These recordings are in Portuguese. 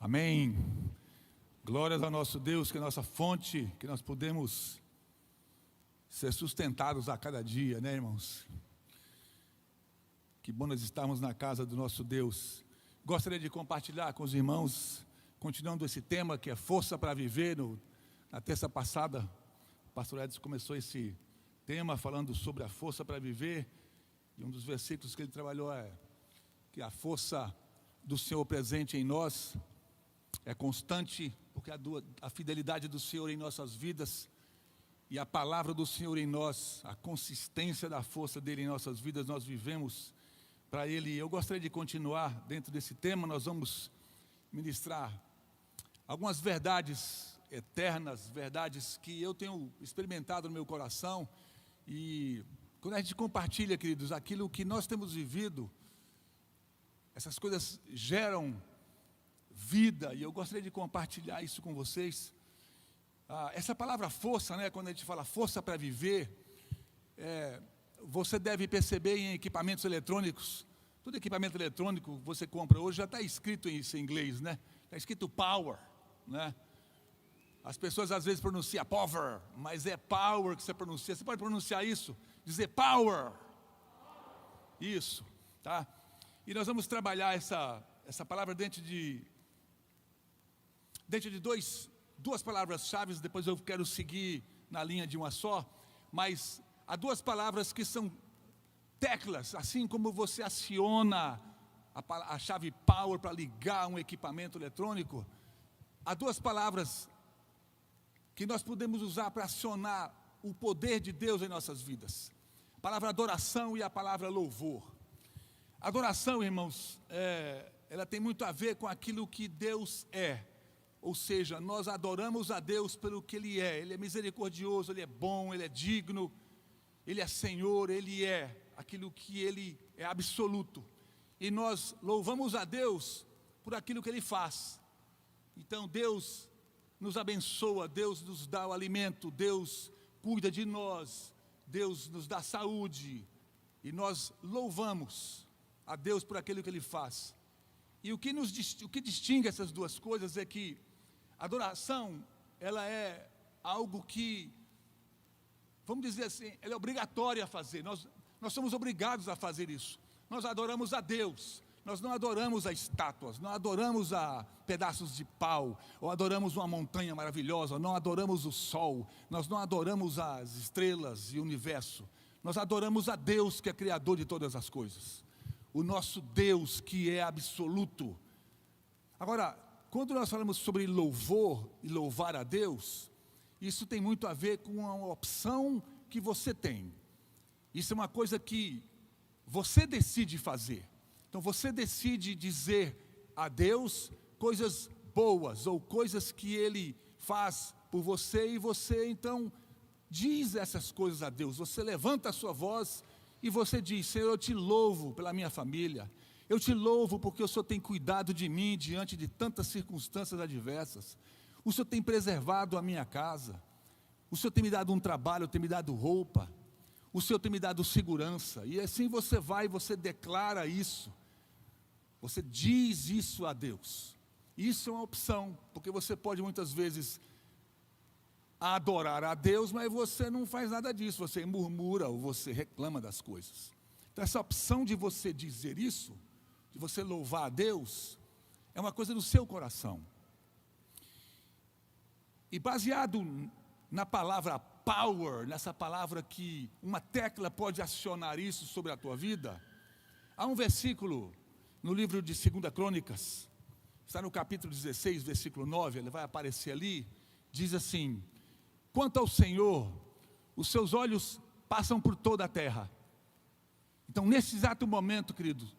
Amém. Glórias ao nosso Deus, que é a nossa fonte, que nós podemos ser sustentados a cada dia, né, irmãos? Que bom nós estarmos na casa do nosso Deus. Gostaria de compartilhar com os irmãos, continuando esse tema que é força para viver. Na terça passada, o pastor Edson começou esse tema falando sobre a força para viver. E um dos versículos que ele trabalhou é que a força do Senhor presente em nós é constante, porque a fidelidade do Senhor em nossas vidas e a palavra do Senhor em nós, a consistência da força dele em nossas vidas, nós vivemos para ele. Eu gostaria de continuar dentro desse tema. Nós vamos ministrar algumas verdades eternas, verdades que eu tenho experimentado no meu coração. E quando a gente compartilha, queridos, aquilo que nós temos vivido, essas coisas geram vida, e eu gostaria de compartilhar isso com vocês. Essa palavra força, né, quando a gente fala força para viver, você deve perceber em equipamentos eletrônicos. Todo equipamento eletrônico que você compra hoje já está escrito isso em inglês, né? Está escrito power, né? As pessoas às vezes pronunciam power, mas é power que você pronuncia. Você pode pronunciar isso, dizer power. Isso, tá? E nós vamos trabalhar essa palavra dentro de duas palavras-chave. Depois eu quero seguir na linha de uma só, mas há duas palavras que são teclas, assim como você aciona a chave power para ligar um equipamento eletrônico. Há duas palavras que nós podemos usar para acionar o poder de Deus em nossas vidas: a palavra adoração e a palavra louvor. Adoração, irmãos, ela tem muito a ver com aquilo que Deus é. Ou seja, nós adoramos a Deus pelo que Ele é. Ele é misericordioso, Ele é bom, Ele é digno, Ele é Senhor, Ele é aquilo que Ele é absoluto. E nós louvamos a Deus por aquilo que Ele faz. Então Deus nos abençoa, Deus nos dá o alimento, Deus cuida de nós, Deus nos dá saúde. E nós louvamos a Deus por aquilo que Ele faz. E o que distingue essas duas coisas é que a adoração, ela é algo que, vamos dizer assim, ela é obrigatória a fazer. Nós somos obrigados a fazer isso. Nós adoramos a Deus. Nós não adoramos a estátuas, não adoramos a pedaços de pau, ou adoramos uma montanha maravilhosa, não adoramos o sol, nós não adoramos as estrelas e o universo. Nós adoramos a Deus, que é criador de todas as coisas. O nosso Deus, que é absoluto. Agora, quando nós falamos sobre louvor e louvar a Deus, isso tem muito a ver com a opção que você tem. Isso é uma coisa que você decide fazer. Então você decide dizer a Deus coisas boas, ou coisas que Ele faz por você, e você então diz essas coisas a Deus. Você levanta a sua voz e você diz: Senhor, eu te louvo pela minha família, eu te louvo porque o Senhor tem cuidado de mim diante de tantas circunstâncias adversas, o Senhor tem preservado a minha casa, o Senhor tem me dado um trabalho, tem me dado roupa, o Senhor tem me dado segurança. E assim você vai, você declara isso, você diz isso a Deus. Isso é uma opção, porque você pode muitas vezes adorar a Deus, mas você não faz nada disso, você murmura ou você reclama das coisas. Então essa opção de você dizer isso, de você louvar a Deus, é uma coisa do seu coração. E baseado na palavra power, nessa palavra que uma tecla pode acionar isso sobre a tua vida, há um versículo no livro de 2 Crônicas, está no capítulo 16, versículo 9, ele vai aparecer ali, diz assim: quanto ao Senhor, os seus olhos passam por toda a terra. Então, nesse exato momento, querido,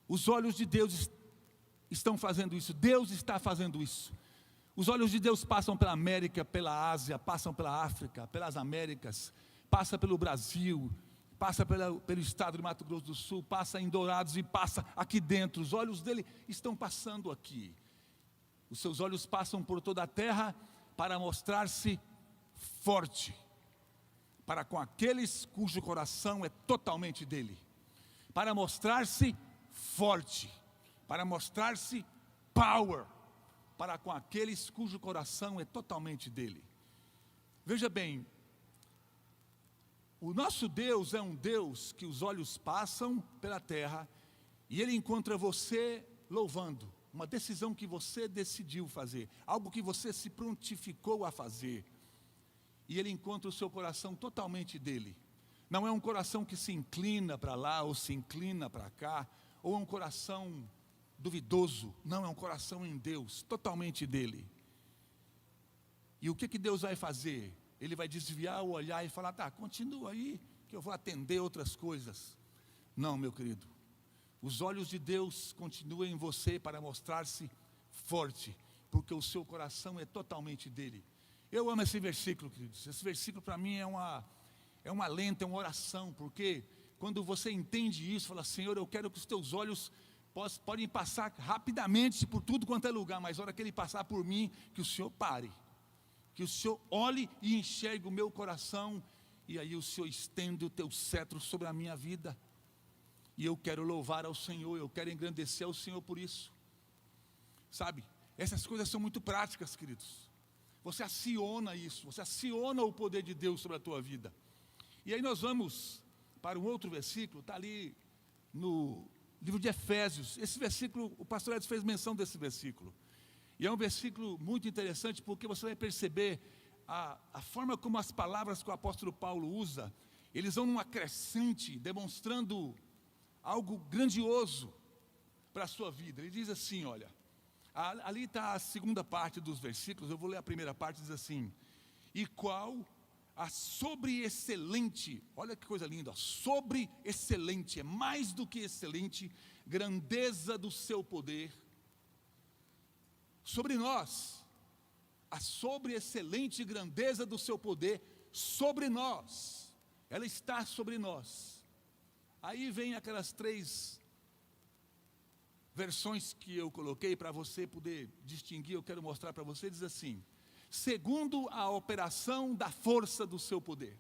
os olhos de Deus estão fazendo isso, Deus está fazendo isso. Os olhos de Deus passam pela América, pela Ásia, passam pela África, pelas Américas, passa pelo Brasil, passa pelo estado de Mato Grosso do Sul, passa em Dourados e passa aqui dentro. Os olhos dele estão passando aqui. Os seus olhos passam por toda a terra para mostrar-se forte para com aqueles cujo coração é totalmente dele, para mostrar-se forte, para mostrar-se power, para com aqueles cujo coração é totalmente dele. Veja bem, o nosso Deus é um Deus que os olhos passam pela terra e Ele encontra você louvando, uma decisão que você decidiu fazer, algo que você se prontificou a fazer, e Ele encontra o seu coração totalmente dele. Não é um coração que se inclina para lá ou se inclina para cá, ou é um coração duvidoso. Não, é um coração em Deus, totalmente dele. E o que Deus vai fazer? Ele vai desviar o olhar e falar: tá, continua aí, que eu vou atender outras coisas. Não, meu querido, os olhos de Deus continuam em você para mostrar-se forte, porque o seu coração é totalmente dele. Eu amo esse versículo, queridos. Esse versículo para mim é uma lenta, é uma oração, porque quando você entende isso, fala: Senhor, eu quero que os teus olhos podem passar rapidamente por tudo quanto é lugar, mas na hora que Ele passar por mim, que o Senhor pare, que o Senhor olhe e enxergue o meu coração, e aí o Senhor estende o teu cetro sobre a minha vida, e eu quero louvar ao Senhor, eu quero engrandecer ao Senhor por isso. Sabe, essas coisas são muito práticas, queridos. Você aciona isso, você aciona o poder de Deus sobre a tua vida. E aí nós vamos para um outro versículo, está ali no livro de Efésios. Esse versículo, o pastor Edson fez menção desse versículo. E é um versículo muito interessante, porque você vai perceber a forma como as palavras que o apóstolo Paulo usa, eles vão numa crescente, demonstrando algo grandioso para a sua vida. Ele diz assim, olha, ali está a segunda parte dos versículos, eu vou ler a primeira parte, diz assim: e qual a sobre-excelente, olha que coisa linda, sobre-excelente, é mais do que excelente, grandeza do seu poder, sobre nós, a sobre-excelente grandeza do seu poder, sobre nós, ela está sobre nós. Aí vem aquelas 3 versões que eu coloquei para você poder distinguir, eu quero mostrar para você, diz assim: segundo a operação da força do seu poder.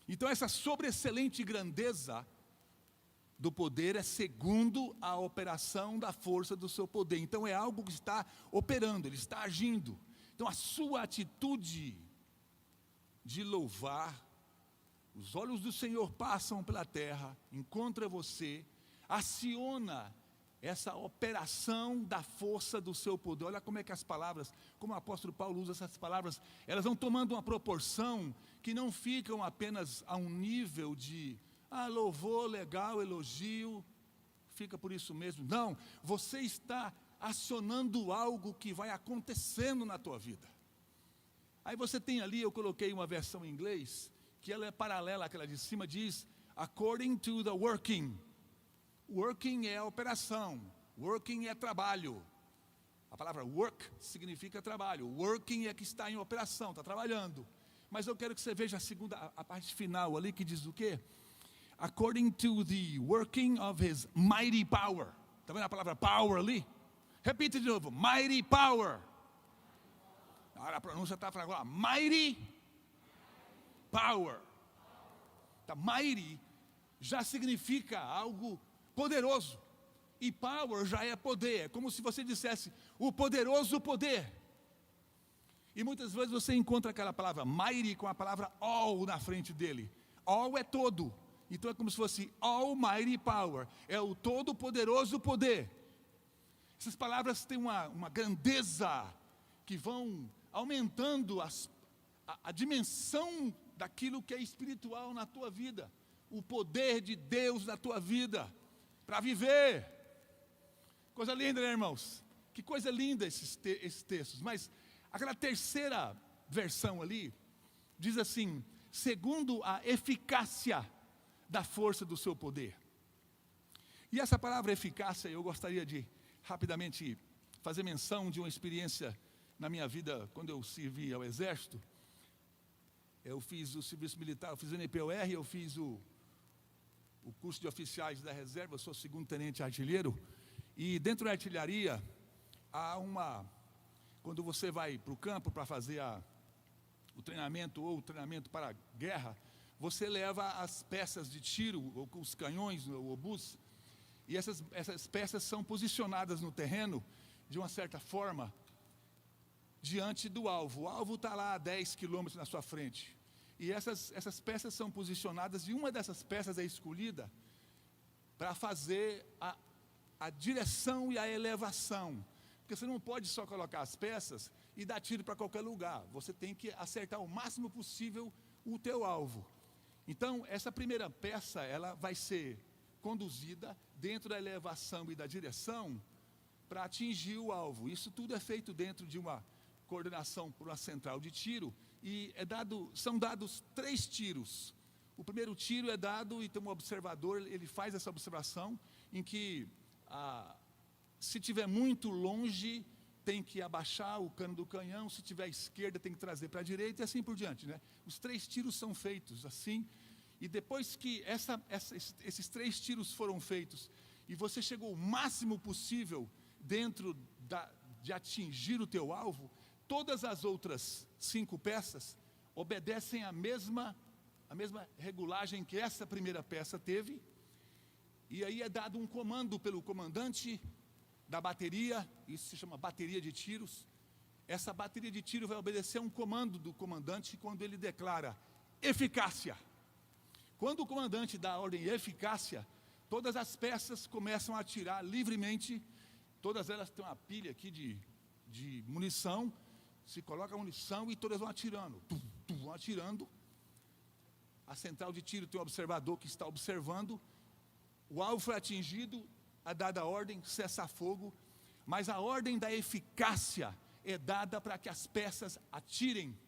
Então essa sobreexcelente grandeza do poder é segundo a operação da força do seu poder. Então é algo que está operando, ele está agindo. Então a sua atitude de louvar, os olhos do Senhor passam pela terra, encontra você, aciona essa operação da força do seu poder. Olha como é que as palavras, como o apóstolo Paulo usa essas palavras, elas vão tomando uma proporção que não ficam apenas a um nível de louvor, legal, elogio, fica por isso mesmo. Não, você está acionando algo que vai acontecendo na tua vida. Aí você tem ali, eu coloquei uma versão em inglês, que ela é paralela àquela de cima, diz according to the working. Working é a operação, working é trabalho. A palavra work significa trabalho, working é que está em operação, está trabalhando. Mas eu quero que você veja a parte final ali, que diz o quê? According to the working of his mighty power. Está vendo a palavra power ali? Repita de novo, mighty power. Agora a pronúncia está falando agora, mighty power. Tá, mighty já significa algo poderoso, e power já é poder, é como se você dissesse o poderoso poder. E muitas vezes você encontra aquela palavra mighty com a palavra all na frente dele. All é todo, então é como se fosse almighty power, é o todo poderoso poder. Essas palavras têm uma grandeza que vão aumentando a dimensão daquilo que é espiritual na tua vida, o poder de Deus na tua vida, para viver. Coisa linda, né, irmãos? Que coisa linda esses textos. Mas aquela terceira versão ali diz assim: segundo a eficácia da força do seu poder. E essa palavra eficácia, eu gostaria de rapidamente fazer menção de uma experiência na minha vida quando eu servi ao exército. Eu fiz o serviço militar, eu fiz o NPOR, eu fiz o curso de oficiais da reserva, eu sou segundo tenente artilheiro, e dentro da artilharia, quando você vai para o campo para fazer o treinamento ou o treinamento para a guerra, você leva as peças de tiro, ou os canhões, o obus, e essas peças são posicionadas no terreno, de uma certa forma, diante do alvo. O alvo está lá a 10 quilômetros na sua frente. E essas peças são posicionadas, e uma dessas peças é escolhida para fazer a direção e a elevação. Porque você não pode só colocar as peças e dar tiro para qualquer lugar. Você tem que acertar o máximo possível o teu alvo. Então, essa primeira peça, ela vai ser conduzida dentro da elevação e da direção para atingir o alvo. Isso tudo é feito dentro de uma coordenação por uma central de tiro, e são dados 3 tiros. O primeiro tiro é dado e tem um observador, ele faz essa observação, em que se tiver muito longe, tem que abaixar o cano do canhão, se tiver à esquerda, tem que trazer para a direita, e assim por diante, né? Os 3 tiros são feitos assim, e depois que esses 3 tiros foram feitos, e você chegou o máximo possível dentro de atingir o teu alvo, todas as outras 5 peças obedecem a mesma regulagem que essa primeira peça teve, e aí é dado um comando pelo comandante da bateria, isso se chama bateria de tiros. Essa bateria de tiro vai obedecer a um comando do comandante quando ele declara eficácia. Quando o comandante dá a ordem eficácia, todas as peças começam a atirar livremente, todas elas têm uma pilha aqui de munição, se coloca a munição e todas vão atirando, vão atirando. A central de tiro tem um observador que está observando, o alvo foi atingido, a dada ordem, cessa fogo, mas a ordem da eficácia é dada para que as peças atirem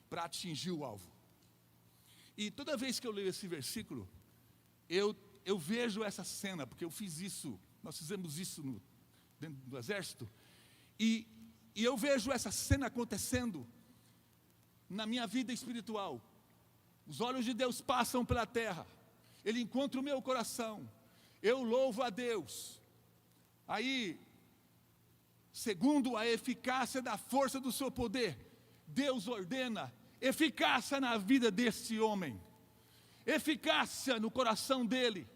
para atingir o alvo. E toda vez que eu leio esse versículo, eu vejo essa cena, porque eu fiz isso, nós fizemos isso dentro do exército, e eu vejo essa cena acontecendo na minha vida espiritual. Os olhos de Deus passam pela terra, Ele encontra o meu coração, eu louvo a Deus. Aí, segundo a eficácia da força do seu poder, Deus ordena eficácia na vida desse homem, eficácia no coração dele,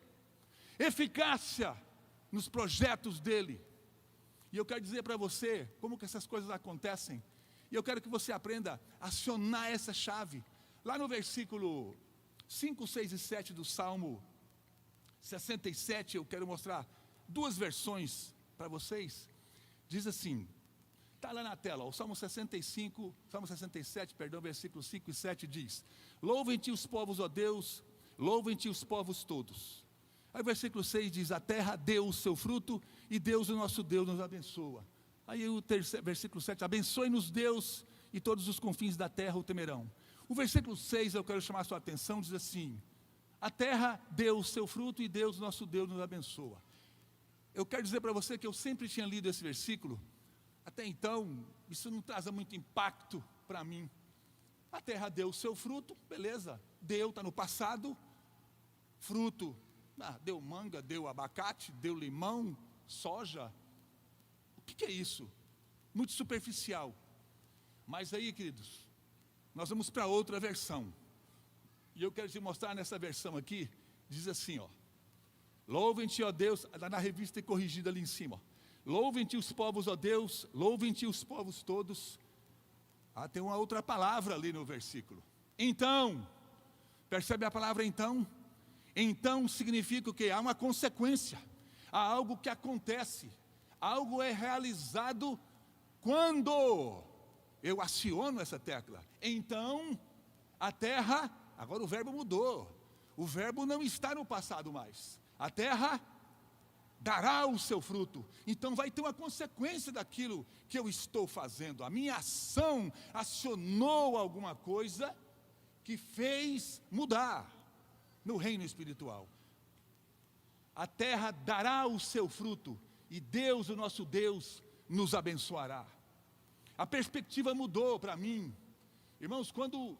eficácia nos projetos dele. E eu quero dizer para você como que essas coisas acontecem, e eu quero que você aprenda a acionar essa chave. Lá no versículo 5, 6 e 7 do Salmo 67, eu quero mostrar 2 versões para vocês. Diz assim, está lá na tela, o Salmo 67, versículos 5 e 7 diz: louvem-te os povos, ó Deus, louvem-te os povos todos. Aí o versículo 6 diz: a terra deu o seu fruto, e Deus, o nosso Deus, nos abençoa. Aí o versículo 7, abençoe-nos Deus, e todos os confins da terra o temerão. O versículo 6, eu quero chamar a sua atenção, diz assim: a terra deu o seu fruto, e Deus, o nosso Deus, nos abençoa. Eu quero dizer para você que eu sempre tinha lido esse versículo, até então, isso não traz muito impacto para mim. A terra deu o seu fruto, beleza, deu, está no passado, fruto, deu manga, deu abacate, deu limão, soja. O que é isso? Muito superficial. Mas aí, queridos, nós vamos para outra versão, e eu quero te mostrar nessa versão aqui, diz assim, ó: louvem-te, ó Deus, na revista corrigida ali em cima, ó. Louvem-te os povos, ó Deus, louvem-te os povos todos. Tem uma outra palavra ali no versículo. Então, percebe a palavra então? Então significa o quê? Há uma consequência, há algo que acontece, algo é realizado quando eu aciono essa tecla. Então, a terra, agora o verbo mudou, o verbo não está no passado mais. A terra dará o seu fruto, então vai ter uma consequência daquilo que eu estou fazendo. A minha ação acionou alguma coisa que fez mudar no reino espiritual. A terra dará o seu fruto, e Deus, o nosso Deus, nos abençoará. A perspectiva mudou para mim. Irmãos, quando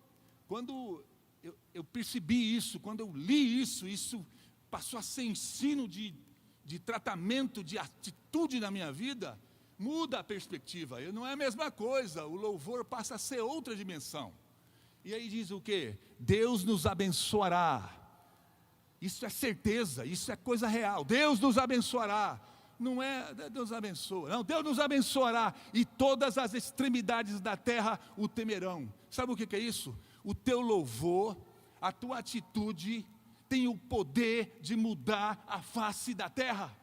eu percebi isso, quando eu li isso passou a ser ensino de tratamento, de atitude na minha vida, muda a perspectiva. Não é a mesma coisa, o louvor passa a ser outra dimensão. E aí diz o quê? Deus nos abençoará. Isso é certeza, isso é coisa real. Deus nos abençoará não é Deus abençoa, não, Deus nos abençoará, e todas as extremidades da terra o temerão. Sabe o que é isso? O teu louvor, a tua atitude, tem o poder de mudar a face da terra.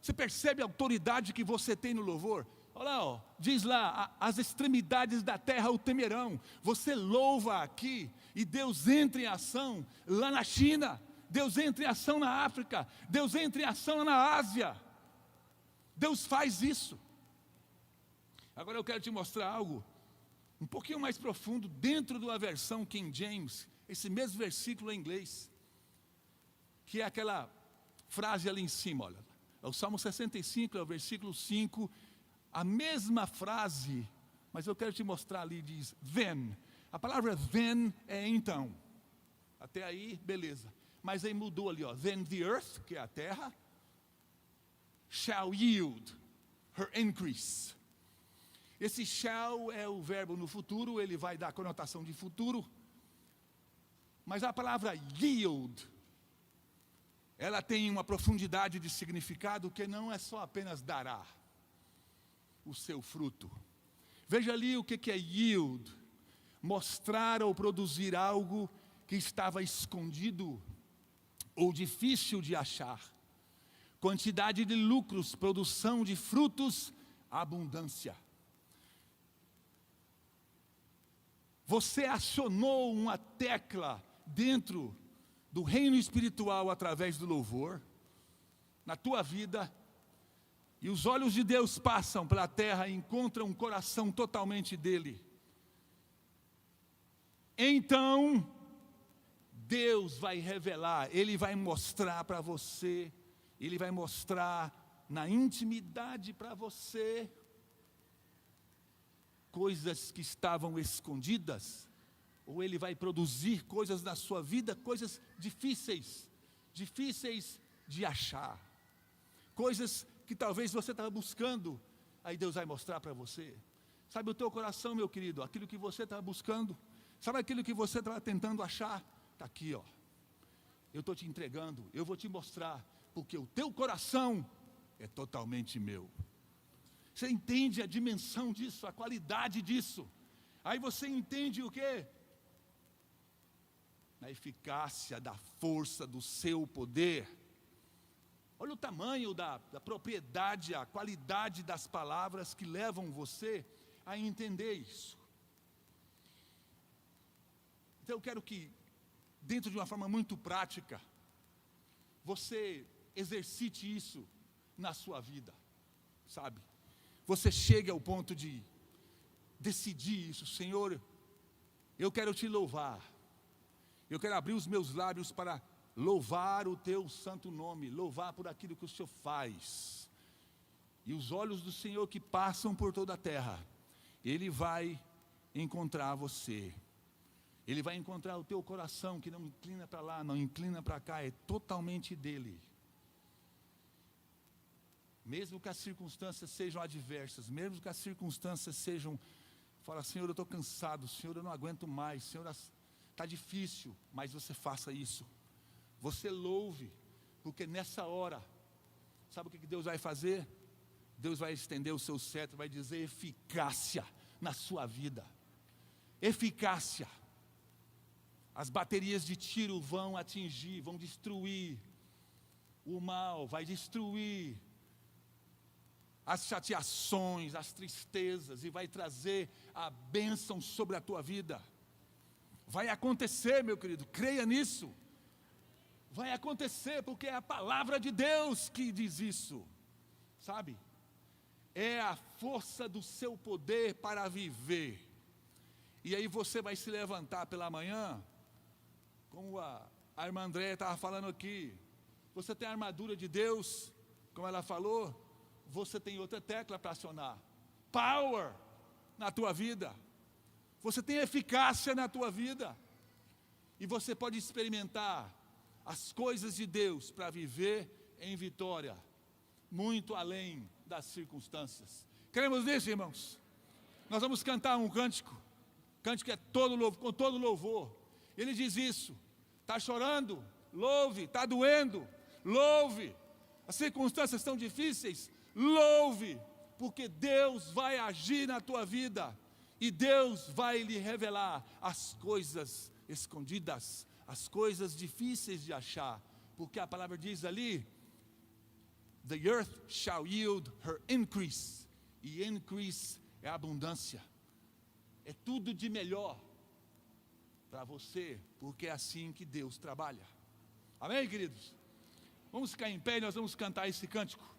Você percebe a autoridade que você tem no louvor? Olha lá, ó, diz lá, as extremidades da terra o temerão. Você louva aqui, e Deus entra em ação lá na China, Deus entra em ação na África, Deus entra em ação na Ásia. Deus faz isso. Agora eu quero te mostrar algo um pouquinho mais profundo, dentro da versão King James, esse mesmo versículo em inglês, que é aquela frase ali em cima, olha, é o Salmo 65, é o versículo 5, a mesma frase, mas eu quero te mostrar ali, diz, then, a palavra then é então, até aí, beleza, mas aí mudou ali, ó, then the earth, que é a terra, shall yield her increase. Esse shall é o verbo no futuro, ele vai dar conotação de futuro, mas a palavra yield, ela tem uma profundidade de significado que não é só apenas dará o seu fruto. Veja ali o que é yield: mostrar ou produzir algo que estava escondido ou difícil de achar. Quantidade de lucros, produção de frutos, abundância. Você acionou uma tecla dentro do reino espiritual através do louvor, na tua vida, e os olhos de Deus passam pela terra e encontram um coração totalmente dele. Então, Deus vai revelar, Ele vai mostrar para você, Ele vai mostrar na intimidade para você, coisas que estavam escondidas, ou Ele vai produzir coisas na sua vida, coisas difíceis de achar, coisas que talvez você estava buscando, aí Deus vai mostrar para você. Sabe o teu coração, meu querido, aquilo que você estava buscando, sabe aquilo que você estava tentando achar, está aqui, ó, eu estou te entregando, eu vou te mostrar, porque o teu coração é totalmente meu. Você entende a dimensão disso, a qualidade disso, aí você entende o quê? Na eficácia da força do seu poder. Olha o tamanho da propriedade, a qualidade das palavras que levam você a entender isso. Então eu quero que, dentro de uma forma muito prática, você exercite isso na sua vida, sabe? Você chegue ao ponto de decidir isso. Senhor, eu quero te louvar, eu quero abrir os meus lábios para louvar o teu santo nome, louvar por aquilo que o Senhor faz, e os olhos do Senhor que passam por toda a terra, Ele vai encontrar você, Ele vai encontrar o teu coração que não inclina para lá, não inclina para cá, é totalmente dEle. Mesmo que as circunstâncias sejam adversas, mesmo que as circunstâncias sejam, fala, Senhor, eu estou cansado, Senhor, eu não aguento mais, Senhor, está difícil, mas você faça isso, você louve, porque nessa hora, sabe o que Deus vai fazer? Deus vai estender o seu cetro, vai dizer eficácia na sua vida, eficácia. As baterias de tiro vão atingir, vão destruir o mal, vai destruir as chateações, as tristezas, e vai trazer a bênção sobre a tua vida. Vai acontecer, meu querido, creia nisso. Vai acontecer, porque é a palavra de Deus que diz isso, sabe? É a força do seu poder para viver. E aí você vai se levantar pela manhã, como a irmã Andréia estava falando aqui, você tem a armadura de Deus, como ela falou, você tem outra tecla para acionar, power na tua vida, você tem eficácia na tua vida, e você pode experimentar as coisas de Deus para viver em vitória, muito além das circunstâncias. Queremos nisso, irmãos? Nós vamos cantar um cântico é com todo louvor. Ele diz isso: está chorando? Louve. Está doendo? Louve. as circunstâncias estão difíceis, louve, porque Deus vai agir na tua vida, e Deus vai lhe revelar as coisas escondidas, as coisas difíceis de achar, porque a palavra diz ali, the earth shall yield her increase, e increase é abundância, é tudo de melhor para você, porque é assim que Deus trabalha. Amém, queridos? Vamos ficar em pé e nós vamos cantar esse cântico.